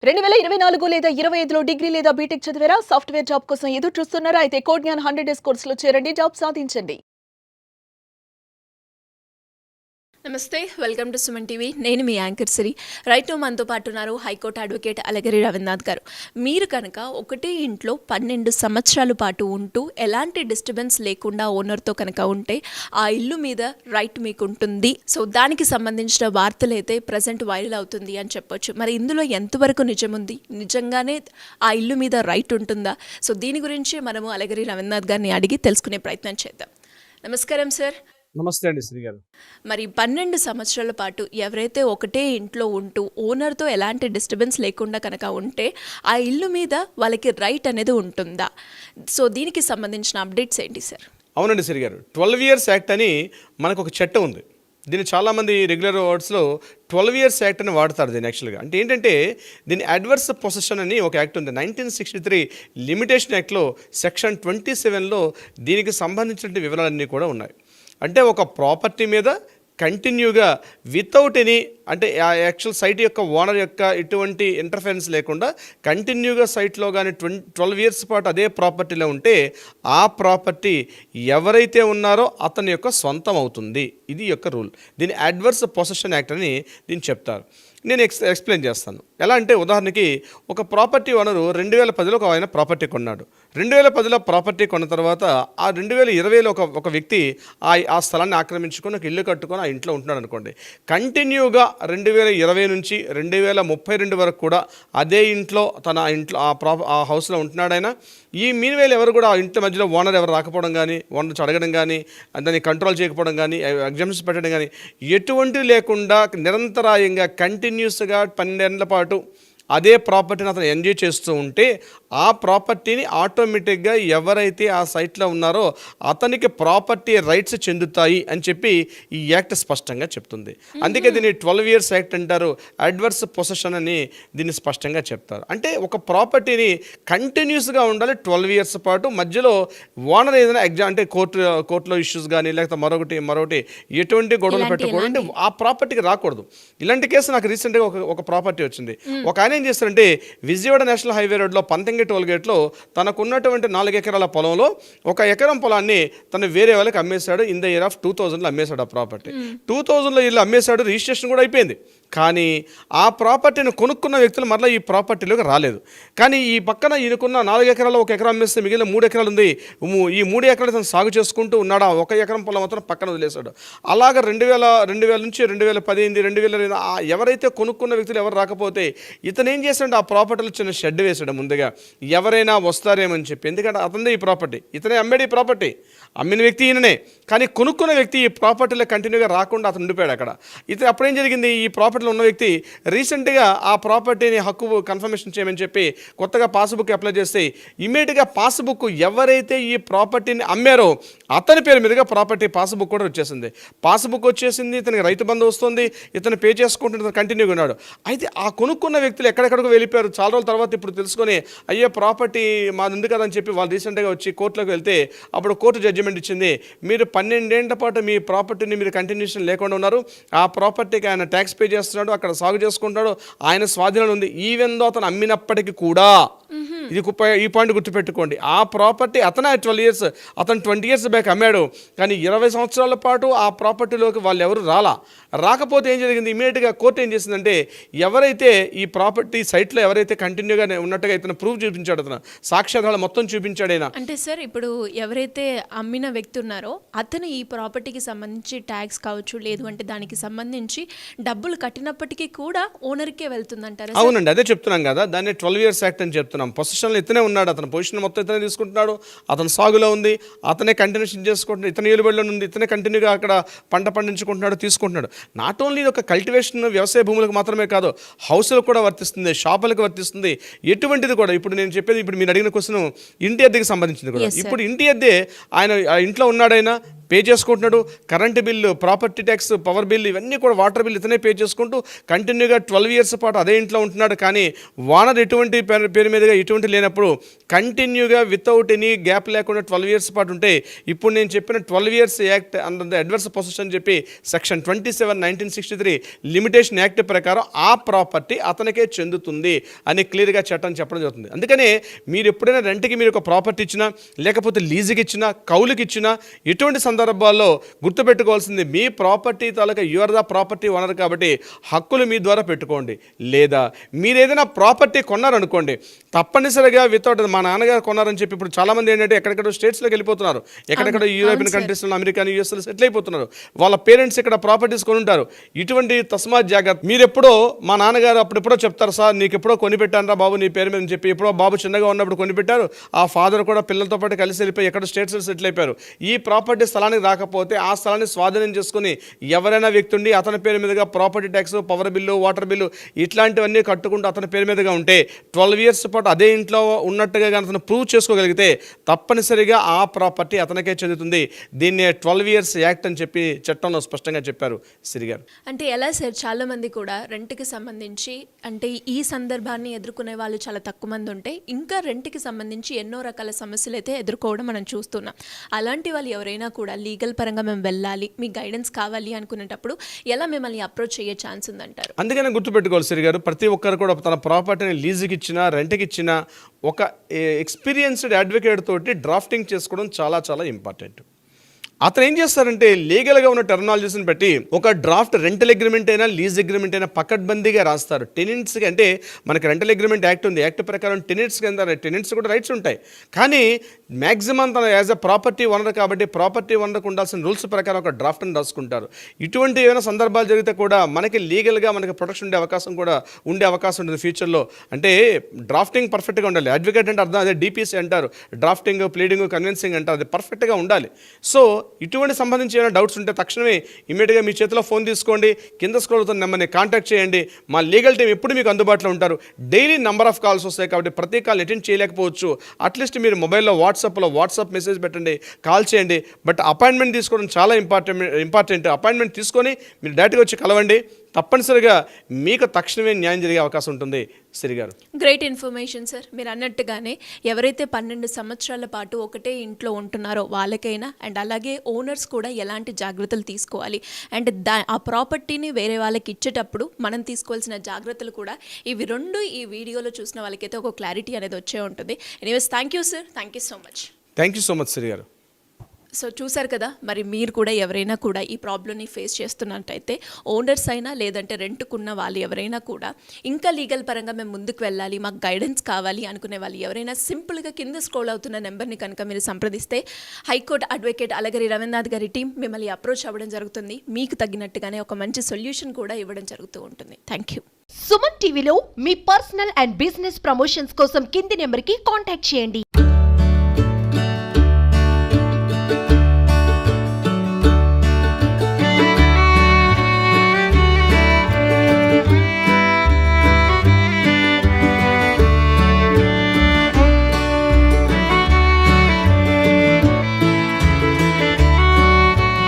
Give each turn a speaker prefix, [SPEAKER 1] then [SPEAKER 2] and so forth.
[SPEAKER 1] 2024 లేదా 25లో డిగ్రీ లేదా బీటెక్ చదివారా? సాఫ్ట్‌వేర్ జాబ్ కోసం ఎదురు చూస్తున్నారా? అయితే కోడ్ జ్ఞాన్ 100 డేస్ కోర్సులో చేరండి. జాబ్ సాధించండి. నమస్తే, వెల్కమ్ టు సుమన్ టీవీ. నేను మీ యాంకర్ సిరి. రైట్ మనతో పాటు ఉన్నారు హైకోర్టు అడ్వకేట్ అలగిరి రవీంద్రనాథ్ గారు. మీరు కనుక ఒకటే ఇంట్లో 12 సంవత్సరాల పాటు ఉంటూ ఎలాంటి డిస్టర్బెన్స్ లేకుండా ఓనర్తో కనుక ఉంటే ఆ ఇల్లు మీద రైట్ మీకు ఉంటుంది. సో దానికి సంబంధించిన వార్తలు అయితే ప్రజెంట్ వైరల్ అవుతుంది అని చెప్పొచ్చు. మరి ఇందులో ఎంతవరకు నిజముంది? నిజంగానే ఆ ఇల్లు మీద రైట్ ఉంటుందా? సో దీని గురించి మనము అలగిరి రవీంద్రనాథ్ గారిని అడిగి తెలుసుకునే ప్రయత్నం చేద్దాం. నమస్కారం సార్.
[SPEAKER 2] నమస్తే అండి శ్రీ గారు.
[SPEAKER 1] మరి 12 సంవత్సరాల పాటు ఎవరైతే ఒకటే ఇంట్లో ఉంటూ ఓనర్తో ఎలాంటి డిస్టర్బెన్స్ లేకుండా కనుక ఉంటే ఆ ఇల్లు మీద వాళ్ళకి రైట్ అనేది ఉంటుందా? సో దీనికి సంబంధించిన అప్డేట్స్ ఏంటి సార్?
[SPEAKER 2] అవునండి శ్రీ గారు, 12 ఇయర్స్ యాక్ట్ అని మనకు ఒక చట్టం ఉంది. దీన్ని చాలామంది రెగ్యులర్ వర్డ్స్లో 12 ఇయర్స్ యాక్ట్ అని వాడతారు. దీన్ని యాక్చువల్గా అంటే ఏంటంటే దీని అడ్వర్స్ పొసెషన్ అని ఒక యాక్ట్ ఉంది. 1963 లిమిటేషన్ యాక్ట్లో సెక్షన్ 27లో దీనికి సంబంధించిన వివరాలన్నీ కూడా ఉన్నాయి. అంటే ఒక ప్రాపర్టీ మీద కంటిన్యూగా వితౌట్ ఎనీ అంటే ఆ యాక్చువల్ సైట్ యొక్క ఓనర్ యొక్క ఎటువంటి ఇంటర్ఫరెన్స్ లేకుండా కంటిన్యూగా సైట్లో కానీ 12 ఇయర్స్ పాటు అదే ప్రాపర్టీలో ఉంటే ఆ ప్రాపర్టీ ఎవరైతే ఉన్నారో అతని యొక్క సొంతం అవుతుంది. ఇది యొక్క రూల్. దీని అడ్వర్స్ పొసెషన్ యాక్ట్ అని దీన్ని చెప్తారు. నేను ఎక్స్ప్లెయిన్ చేస్తాను. ఎలా అంటే ఉదాహరణకి ఒక ప్రాపర్టీ ఓనరు 2010లో ఆయన ప్రాపర్టీ కొన్నాడు. 2010లో ప్రాపర్టీ కొన్న తర్వాత ఆ 2020లో ఒక వ్యక్తి ఆ స్థలాన్ని ఆక్రమించుకొని ఒక ఇల్లు కట్టుకొని ఆ ఇంట్లో ఉంటున్నాడు అనుకోండి. కంటిన్యూగా 2020 నుంచి 2032 వరకు కూడా అదే ఇంట్లో ఆ హౌస్లో ఉంటున్నాడు ఆయన. ఈ మీన్వేలు ఎవరు కూడా ఆ ఇంటి మధ్యలో ఓనర్ ఎవరు రాకపోవడం కానీ, ఓనర్ అడగడం కానీ, దాన్ని కంట్రోల్ చేయకపోవడం కానీ, ఎగ్జామ్స్ పెట్టడం కానీ ఎటువంటి లేకుండా నిరంతరాయంగా కంటిన్యూస్గా 12 ఏళ్ల పాటు అదే ప్రాపర్టీని అతను ఎంజాయ్ చేస్తూ ఉంటే ఆ ప్రాపర్టీని ఆటోమేటిక్గా ఎవరైతే ఆ సైట్లో ఉన్నారో అతనికి ప్రాపర్టీ రైట్స్ చెందుతాయి అని చెప్పి ఈ యాక్ట్ స్పష్టంగా చెప్తుంది. అందుకే దీన్ని 12 ఇయర్స్ యాక్ట్ అంటారు. అడ్వర్స్ పొసెషన్ అని దీన్ని స్పష్టంగా చెప్తారు. అంటే ఒక ప్రాపర్టీని కంటిన్యూస్గా ఉండాలి 12 ఇయర్స్ పాటు. మధ్యలో ఓనర్ ఏదైనా అంటే కోర్టులో ఇష్యూస్ కానీ లేకపోతే మరొకటి ఎటువంటి గొడవలు పెట్టకూడదు, అంటే ఆ ప్రాపర్టీకి రాకూడదు. ఇలాంటి కేసు నాకు రీసెంట్గా ఒక ప్రాపర్టీ వచ్చింది. ఒక ఆయన ఏం చేస్తారంటే విజయవాడ నేషనల్ హైవే రోడ్లో పంతంగి టోల్ గేట్లో తనకున్నటువంటి 4 ఎకరాల పొలంలో 1 ఎకరం పొలాన్ని తను వేరే వాళ్ళకి అమ్మేశాడు. ఇన్ ద ఇయర్ ఆఫ్ 2000లో అమ్మేశాడు. ఆ ప్రాపర్టీ 2000లో ఇల్లు అమ్మేశాడు. రిజిస్ట్రేషన్ కూడా అయిపోయింది. కానీ ఆ ప్రాపర్టీని కొనుక్కున్న వ్యక్తులు మరలా ఈ ప్రాపర్టీలోకి రాలేదు. కానీ ఈ పక్కన ఈయనకున్న 4 ఎకరాల్లో 1 ఎకరం అమ్మేస్తే మిగిలిన 3 ఎకరాలు ఉంది. ఈ 3 ఎకరాలు తను సాగు చేసుకుంటూ ఉన్నాడు. ఆ 1 ఎకరం పొలం మాత్రం పక్కన వదిలేశాడు. అలాగా 2000 నుంచి 2010, 2020 ఎవరైతే కొనుక్కున్న వ్యక్తులు ఎవరు రాకపోతే ఇతను ఏం చేశాడు, ఆ ప్రాపర్టీలో చిన్న షెడ్ వేసాడు. ముందుగా ఎవరైనా వస్తారేమని చెప్పి. ఎందుకంటే అతనిదే ఈ ప్రాపర్టీ, ఇతనే అమ్మాడు ఈ ప్రాపర్టీ. అమ్మిన వ్యక్తి ఈయననే, కానీ కొనుక్కున్న వ్యక్తి ఈ ప్రాపర్టీలో కంటిన్యూగా రాకుండా అతను ఉండిపోయాడు అక్కడ. ఇతను అప్పుడేం జరిగింది, ఈ ప్రాపర్టీలో ఉన్న వ్యక్తి రీసెంట్గా ఆ ప్రాపర్టీని హక్కు కన్ఫర్మేషన్ చేయమని చెప్పి కొత్తగా పాస్బుక్ అప్లై చేస్తే ఇమీడియట్గా పాస్బుక్ ఎవరైతే ఈ ప్రాపర్టీని అమ్మారో అతని పేరు మీదుగా ప్రాపర్టీ పాస్బుక్ కూడా వచ్చేసింది. పాస్బుక్ వచ్చేసింది, ఇతనికి రైతు బంధు వస్తుంది, ఇతను పే చేసుకుంటున్న కంటిన్యూగా ఉన్నాడు. అయితే ఆ కొనుక్కున్న వ్యక్తులు ఎక్కడెక్కడికి వెళ్ళిపోయారు. చాలా రోజుల తర్వాత ఇప్పుడు తెలుసుకొని అయ్యే ప్రాపర్టీ మాది ఉంది కదని చెప్పి వాళ్ళు రీసెంట్గా వచ్చి కోర్టులోకి వెళ్తే అప్పుడు కోర్టు జడ్జిమెంట్ ఇచ్చింది, మీరు 12 ఏళ్ల పాటు మీ ప్రాపర్టీని మీరు కంటిన్యూషన్ లేకుండా ఉన్నారు. ఆ ప్రాపర్టీకి ఆయన ట్యాక్స్ పే చేస్తున్నాడు, అక్కడ సాగు చేసుకుంటాడు, ఆయన స్వాధీనంలో ఉంది. ఈవెన్ దో అతను అమ్మినప్పటికీ కూడా ఇది ఈ పాయింట్ గుర్తుపెట్టుకోండి. ఆ ప్రాపర్టీ అతనే 12 ఇయర్స్, అతను 20 ఇయర్స్ బ్యాక్ అమ్మాడు. కానీ 20 సంవత్సరాల పాటు ఆ ప్రాపర్టీలోకి వాళ్ళు ఎవరు రాకపోతే ఏం జరిగింది, ఇమీడియట్గా కోర్టు ఏం చేసిందంటే ఎవరైతే ఈ ప్రాపర్టీ సైట్లో ఎవరైతే కంటిన్యూగా ఉన్నట్టుగా ఇతను ప్రూఫ్ చూపించాడు, అతను సాక్ష్యాధారాలు మొత్తం చూపించాడు ఆయన.
[SPEAKER 1] అంటే సార్ ఇప్పుడు ఎవరైతే అమ్మిన వ్యక్తి ఉన్నారో అతను ఈ ప్రాపర్టీకి సంబంధించి ట్యాక్స్ కావచ్చు, లేదు అంటే దానికి సంబంధించి డబ్బులు కట్టినప్పటికీ కూడా ఓనర్కే వెళ్తుందంటారు?
[SPEAKER 2] అవునండి, అదే చెప్తున్నాం కదా, దాన్ని 12 ఇయర్స్ యాక్ట్ అని చెప్తున్నాం. పొజిషన్లో ఇతనే ఉన్నాడు, అతని పొజిషన్ మొత్తం ఇతనే తీసుకుంటున్నాడు, అతను సాగులో ఉంది, అతనే కంటిన్యూషన్ చేసుకుంటున్నాడు, ఇతని ఏలుబడిలో ఉంది, ఇతనే కంటిన్యూగా అక్కడ పంట పండించుకుంటున్నాడు, తీసుకుంటున్నాడు. నాట్ ఓన్లీ ఒక కల్టివేషన్ వ్యవసాయ భూములకు మాత్రమే కాదు, హౌస్లకు కూడా వర్తిస్తుంది, షాపులకు వర్తిస్తుంది, ఎటువంటిది కూడా. ఇప్పుడు నేను చెప్పేది, ఇప్పుడు మీరు అడిగిన క్వశ్చన్ ఇంటి అద్దెకి సంబంధించింది కూడా. ఇప్పుడు ఇంటి అద్దె ఆయన ఇంట్లో ఉన్నాడైనా పే చేసుకుంటున్నాడు. Current bill, property tax, power bill, ఇవన్నీ కూడా వాటర్ బిల్ ఇతనే పే చేసుకుంటూ కంటిన్యూగా 12 ఇయర్స్ పాటు అదే ఇంట్లో ఉంటున్నాడు. కానీ ఓనర్ ఎటువంటి పేరు మీదుగా ఎటువంటి లేనప్పుడు కంటిన్యూగా వితౌట్ ఎనీ గ్యాప్ లేకుండా 12 ఇయర్స్ పాటు ఉంటే ఇప్పుడు నేను చెప్పిన 12 years act under the adverse possession అని చెప్పి సెక్షన్ 27 1963 లిమిటేషన్ యాక్ట్ ప్రకారం ఆ ప్రాపర్టీ అతనికే చెందుతుంది అని క్లియర్గా చట్టం చెప్పడం జరుగుతుంది. అందుకనే మీరు ఎప్పుడైనా రెంట్కి మీరు ఒక ప్రాపర్టీ ఇచ్చినా, లేకపోతే లీజుకి ఇచ్చినా, కౌలుకి ఇచ్చినా, ఎటువంటి సందర్భాల్లో గుర్తుపెట్టుకోవాల్సింది మీ ప్రాపర్టీ తాలూకా యూఆర్ ద ప్రాపర్టీ ఓనర్ కాబట్టి హక్కులు మీ ద్వారా పెట్టుకోండి. లేదా మీరు ఏదైనా ప్రాపర్టీ కొన్నారనుకోండి, తప్పనిసరిగా వితౌట్ మా నాన్నగారు కొన్నారని చెప్పి ఇప్పుడు చాలామంది ఏంటంటే ఎక్కడెక్కడో స్టేట్స్లోకి వెళ్ళిపోతున్నారు, ఎక్కడెక్కడ యూరోపియన్ కంట్రీస్లో, అమెరికాను, యూఎస్లో సెటిల్ అయిపోతున్నారు. వాళ్ళ పేరెంట్స్ ఇక్కడ ప్రాపర్టీస్ కొనుంటారు. ఇటువంటి తస్మాత్ జాగ్రత్త. మీరు ఎప్పుడో మా నాన్నగారు అప్పుడెప్పుడో చెప్తారు, సార్ నీకు ఎప్పుడో కొనిపెట్టాను రా బాబు నీ పేరు మీద అని చెప్పి, ఎప్పుడో బాబు చిన్నగా ఉన్నప్పుడు కొనిపెట్టారు, ఆ ఫాదర్ కూడా పిల్లలతో పాటు కలిసి వెళ్ళిపోయి ఎక్కడ స్టేట్స్లో సెటిల్ అయిపోయారు. ఈ ప్రాపర్టీ స్థలానికి రాకపోతే ఆ స్థలాన్ని స్వాధీనం చేసుకుని ఎవరైనా వ్యక్తి ఉండి అతని పేరు మీదుగా property tax, power bill, water bill ఇట్లాంటివన్నీ కట్టుకుంటూ అతని పేరు మీదుగా ఉంటే 12 ఇయర్స్ పాటు అదే ఇంట్లో ఉన్నట్టుగా కానీ అతను ప్రూవ్ చేసుకోగలిగితే తప్పనిసరిగా ఆ ప్రాపర్టీ అతనికే చెందుతుంది. దీన్ని 12 ఇయర్స్ యాక్ట్ అని చెప్పి చట్టంలో స్పష్టంగా చెప్పారు సిరి గారు.
[SPEAKER 1] అంటే ఎలా సార్, చాలా మంది కూడా రెంట్కి సంబంధించి అంటే ఈ సందర్భాన్ని ఎదుర్కొనే వాళ్ళు చాలా తక్కువ మంది ఉంటే ఇంకా రెంట్కి సంబంధించి ఎన్నో రకాల సమస్యలు అయితే ఎదుర్కోవడం మనం చూస్తున్నాం. అలాంటి వాళ్ళు ఎవరైనా కూడా లీగల్ పరంగా మేము వెళ్ళాలి, మీ గైడెన్స్ కావాలి అనుకునేటప్పుడు ఎలా మిమ్మల్ని అప్రోచ్ అయ్యే ఛాన్స్ ఉందంటారు?
[SPEAKER 2] అందుకనే గుర్తుపెట్టుకోవాలి సిరి గారు, ప్రతి ఒక్కరు కూడా తన ప్రాపర్టీని లీజుకి ఇచ్చినా, రెంట్కి ఇచ్చినా ఒక ఎక్స్పీరియన్స్డ్ అడ్వకేట్ తోటి డ్రాఫ్టింగ్ చేసుకోవడం చాలా చాలా ఇంపార్టెంట్. అతను ఏం చేస్తారంటే లీగల్గా ఉన్న టెర్మినాలజీస్ని బట్టి ఒక డ్రాఫ్ట్ రెంటల్ అగ్రిమెంట్ అయినా లీజ్ అగ్రిమెంట్ అయినా పకడ్బందీగా రాస్తారు. టెనెంట్స్కి అంటే మనకి రెంటల్ అగ్రిమెంట్ యాక్ట్ ఉంది, యాక్ట్ ప్రకారం టెనెంట్స్ కూడా రైట్స్ ఉంటాయి. కానీ మ్యాక్సిమం తన యాజ్ అ ప్రాపర్టీ ఓనర్ కాబట్టి ప్రాపర్టీ ఓనర్కి ఉండాల్సిన రూల్స్ ప్రకారం ఒక డ్రాఫ్ట్ని రాసుకుంటారు. ఇటువంటి ఏమైనా సందర్భాలు జరిగితే కూడా మనకి లీగల్గా మనకి ప్రొటెక్షన్ ఉండే అవకాశం ఉంటుంది ఫ్యూచర్లో. అంటే డ్రాఫ్టింగ్ పర్ఫెక్ట్గా ఉండాలి. అడ్వకేట్ అంటే అర్థం అదే DPC అంటారు, డ్రాఫ్టింగ్, ప్లీడింగ్, కన్విన్సింగ్ అంటారు, అది పర్ఫెక్ట్గా ఉండాలి. సో ఇటువంటి సంబంధించి ఏమైనా డౌట్స్ ఉంటే తక్షణమే ఇమీడియట్గా మీ చేతిలో ఫోన్ తీసుకోండి, కింద స్క్రోల్ అవుతున్న నెంబర్ని కాంటాక్ట్ చేయండి. మా లీగల్ టీం ఎప్పుడు మీకు అందుబాటులో ఉంటారు. డైలీ నెంబర్ ఆఫ్ కాల్స్ వస్తాయి కాబట్టి ప్రతి కాల్ అటెండ్ చేయలేకపోవచ్చు. అట్లీస్ట్ మీరు మొబైల్లో వాట్సాప్ మెసేజ్ పెట్టండి, కాల్ చేయండి. బట్ అపాయింట్మెంట్ తీసుకోవడం చాలా ఇంపార్టెంట్. అపాయింట్మెంట్ తీసుకొని మీరు డైరెక్ట్గా వచ్చి కలవండి. తప్పనిసరిగా మీకు తక్షణమే న్యాయం జరిగే అవకాశం ఉంటుంది సిరి గారు.
[SPEAKER 1] Great information sir. మీరు అన్నట్టుగానే ఎవరైతే 12 సంవత్సరాల పాటు ఒకటే ఇంట్లో ఉంటున్నారో వాళ్ళకైనా, అండ్ అలాగే ఓనర్స్ కూడా ఎలాంటి జాగ్రత్తలు తీసుకోవాలి, అండ్ ఆ ప్రాపర్టీని వేరే వాళ్ళకి ఇచ్చేటప్పుడు మనం తీసుకోవాల్సిన జాగ్రత్తలు కూడా ఇవి రెండు ఈ వీడియోలో చూసిన వాళ్ళకైతే ఒక క్లారిటీ అనేది వచ్చే ఉంటుంది. Anyways thank you sir, thank you so much.
[SPEAKER 2] Thank you so much Siri గారు.
[SPEAKER 1] సో చూసారు కదా, మరి మీరు కూడా ఎవరైనా కూడా ఈ ప్రాబ్లమ్ని ఫేస్ చేస్తున్నట్టయితే ఓనర్స్ అయినా లేదంటే రెంట్కున్న వాళ్ళు ఎవరైనా కూడా ఇంకా లీగల్ పరంగా మేము ముందుకు వెళ్ళాలి, మాకు గైడెన్స్ కావాలి అనుకునే వాళ్ళు ఎవరైనా సింపుల్గా కింద స్క్రోల్ అవుతున్న నెంబర్ని కనుక మీరు సంప్రదిస్తే హైకోర్టు అడ్వకేట్ అలగరి రవీంద్రనాథ్ గారి టీం మిమ్మల్ని అప్రోచ్ అవ్వడం జరుగుతుంది. మీకు తగినట్టుగానే ఒక మంచి సొల్యూషన్ కూడా ఇవ్వడం జరుగుతూ ఉంటుంది. Thank you.
[SPEAKER 3] సుమన్ టీవీలో మీ పర్సనల్ అండ్ బిజినెస్ ప్రమోషన్స్ కోసం కింది నెంబర్కి కాంటాక్ట్ చేయండి.